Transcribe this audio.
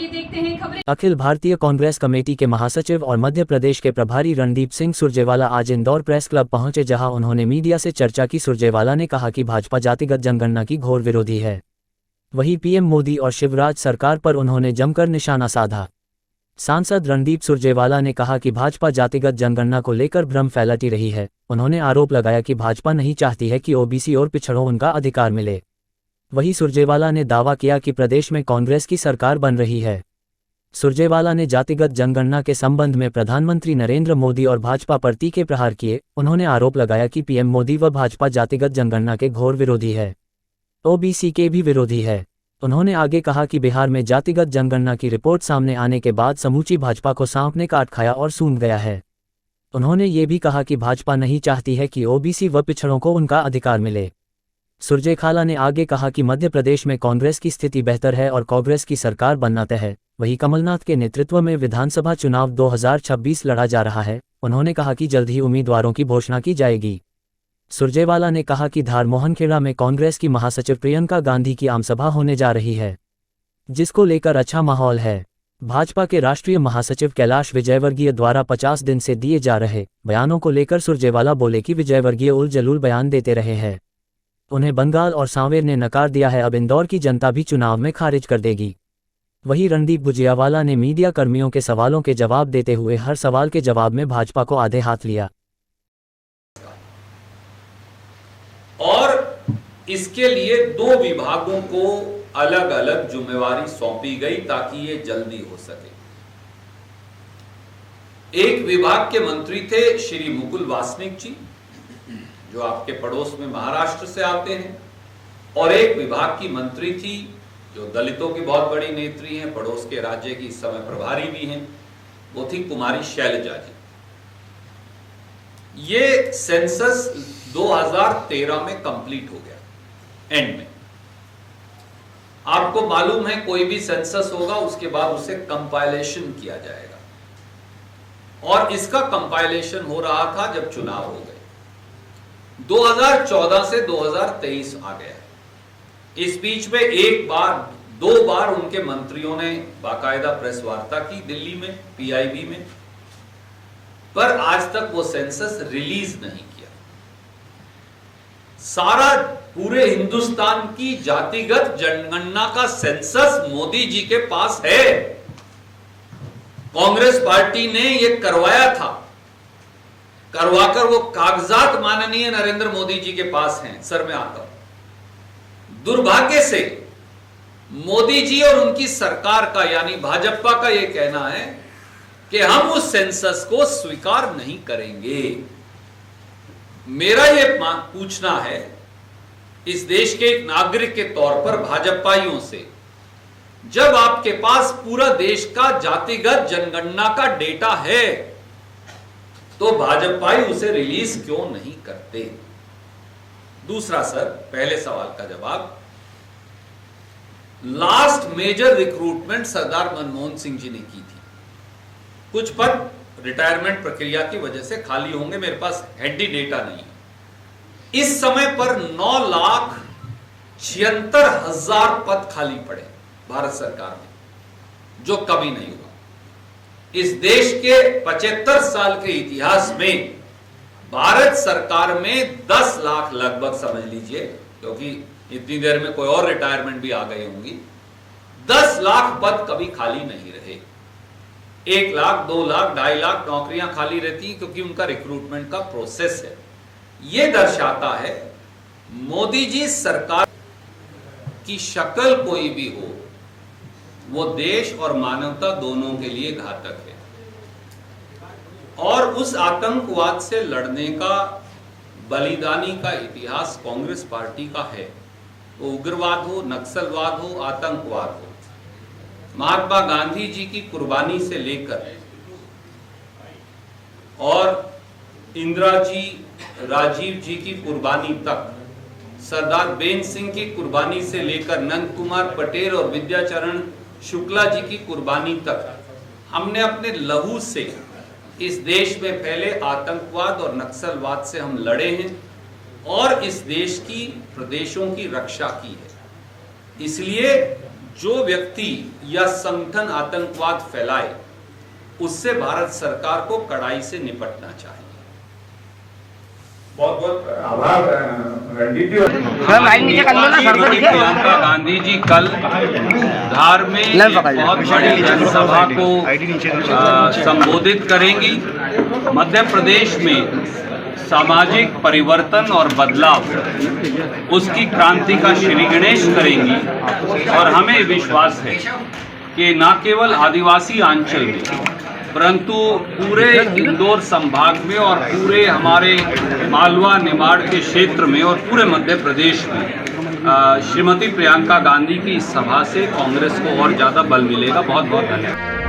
आइए देखते हैं खबरें। अखिल भारतीय कांग्रेस कमेटी के महासचिव और मध्य प्रदेश के प्रभारी रणदीप सिंह सुरजेवाला आज इंदौर प्रेस क्लब पहुंचे, जहां उन्होंने मीडिया से चर्चा की। सुरजेवाला ने कहा कि भाजपा जातिगत जनगणना की घोर विरोधी है। वहीं पीएम मोदी और शिवराज सरकार पर उन्होंने जमकर निशाना साधा। सांसद रणदीप सुरजेवाला ने कहा कि भाजपा जातिगत जनगणना को लेकर भ्रम फैलाती रही है। उन्होंने आरोप लगाया कि भाजपा नहीं चाहती है कि ओबीसी और पिछड़ों उनका अधिकार मिले। वहीं सुरजेवाला ने दावा किया कि प्रदेश में कांग्रेस की सरकार बन रही है। सुरजेवाला ने जातिगत जनगणना के संबंध में प्रधानमंत्री नरेंद्र मोदी और भाजपा पर तीखे प्रहार किए। उन्होंने आरोप लगाया कि पीएम मोदी व भाजपा जातिगत जनगणना के घोर विरोधी है, ओबीसी के भी विरोधी है। उन्होंने आगे कहा कि बिहार में जातिगत जनगणना की रिपोर्ट सामने आने के बाद समूची भाजपा को सांप ने काट खाया और सूंघ गया है। उन्होंने ये भी कहा कि भाजपा नहीं चाहती है कि ओबीसी व पिछड़ों को उनका अधिकार मिले। सुरजेवाला ने आगे कहा कि मध्य प्रदेश में कांग्रेस की स्थिति बेहतर है और कांग्रेस की सरकार बनना तय है। वहीं कमलनाथ के नेतृत्व में विधानसभा चुनाव 2026 लड़ा जा रहा है। उन्होंने कहा कि जल्द ही उम्मीदवारों की घोषणा की जाएगी। सुरजेवाला ने कहा कि धार मोहनखेड़ा में कांग्रेस की महासचिव प्रियंका गांधी की आमसभा होने जा रही है, जिसको लेकर अच्छा माहौल है। भाजपा के राष्ट्रीय महासचिव कैलाश विजयवर्गीय द्वारा 50 दिन से दिए जा रहे बयानों को लेकर सुरजेवाला बोले कि विजयवर्गीय उल जलूल बयान देते रहे हैं। उन्हें बंगाल और सांवेर ने नकार दिया है। अब इंदौर की जनता भी चुनाव में खारिज कर देगी। वहीं रणदीप बुजियावाला ने मीडिया कर्मियों के सवालों के जवाब देते हुए हर सवाल के जवाब में भाजपा को आधे हाथ लिया। और इसके लिए 2 विभागों को अलग अलग जिम्मेवारी सौंपी गई ताकि ये जल्दी हो सके। एक विभाग के मंत्री थे श्री मुकुल वासनिक जी, जो आपके पड़ोस में महाराष्ट्र से आते हैं, और एक विभाग की मंत्री थी जो दलितों की बहुत बड़ी नेत्री हैं, पड़ोस के राज्य की इस समय प्रभारी भी हैं, वो थी कुमारी शैलजा जी। ये सेंसस 2013 में कंप्लीट हो गया एंड में। आपको मालूम है कोई भी सेंसस होगा उसके बाद उसे कंपाइलेशन किया जाएगा, और इसका कंपाइलेशन हो रहा था जब चुनाव हो गए। 2014 से 2023 आ गया। इस बीच में 2 बार उनके मंत्रियों ने बाकायदा प्रेस वार्ता की दिल्ली में, पीआईबी में, पर आज तक वो सेंसस रिलीज नहीं किया। सारा पूरे हिंदुस्तान की जातिगत जनगणना का सेंसस मोदी जी के पास है। कांग्रेस पार्टी ने ये करवाया था, करवाकर वो कागजात माननीय नरेंद्र मोदी जी के पास हैं। सर मैं आता हूं, दुर्भाग्य से मोदी जी और उनकी सरकार का यानी भाजपा का यह कहना है कि हम उस सेंसस को स्वीकार नहीं करेंगे। मेरा यह पूछना है इस देश के एक नागरिक के तौर पर भाजपाइयों से, जब आपके पास पूरा देश का जातिगत जनगणना का डेटा है तो भाजपाई उसे रिलीज क्यों नहीं करते? दूसरा सर, पहले सवाल का जवाब, लास्ट मेजर रिक्रूटमेंट सरदार मनमोहन सिंह जी ने की थी। कुछ पद रिटायरमेंट प्रक्रिया की वजह से खाली होंगे, मेरे पास हैंडी डेटा नहीं है। इस समय पर 9,76,000 पद खाली पड़े भारत सरकार में, जो कभी नहीं हुआ। इस देश के 75 साल के इतिहास में भारत सरकार में 10 लाख लगभग समझ लीजिए, क्योंकि इतनी देर में कोई और रिटायरमेंट भी आ गई होंगी, 10 लाख पद कभी खाली नहीं रहे। 1 लाख, 2 लाख, 2.5 लाख नौकरियां खाली रहती हैं क्योंकि उनका रिक्रूटमेंट का प्रोसेस है। यह दर्शाता है मोदी जी सरकार की शक्ल कोई भी हो, वो देश और मानवता दोनों के लिए घातक है। और उस आतंकवाद से लड़ने का, बलिदानी का इतिहास कांग्रेस पार्टी का है। वो उग्रवाद हो, नक्सलवाद हो, आतंकवाद हो, महात्मा गांधी जी की कुर्बानी से लेकर और इंदिरा जी, राजीव जी की कुर्बानी तक, सरदार बेन सिंह की कुर्बानी से लेकर नंद कुमार पटेल और विद्याचरण शुक्ला जी की कुर्बानी तक, हमने अपने लहू से इस देश में फैले आतंकवाद और नक्सलवाद से हम लड़े हैं और इस देश की प्रदेशों की रक्षा की है। इसलिए जो व्यक्ति या संगठन आतंकवाद फैलाए उससे भारत सरकार को कड़ाई से निपटना चाहिए। बहुत बहुत आभार रणदीप जी। प्रियंका गांधी जी कल धार में एक बहुत बड़ी जनसभा को संबोधित करेंगी। मध्य प्रदेश में सामाजिक परिवर्तन और बदलाव उसकी क्रांति का श्री गणेश करेंगी और हमें विश्वास है कि न केवल आदिवासी अंचल में परंतु पूरे इंदौर संभाग में और पूरे हमारे मालवा निमाड़ के क्षेत्र में और पूरे मध्य प्रदेश में श्रीमती प्रियंका गांधी की इस सभा से कांग्रेस को और ज़्यादा बल मिलेगा। बहुत बहुत धन्यवाद।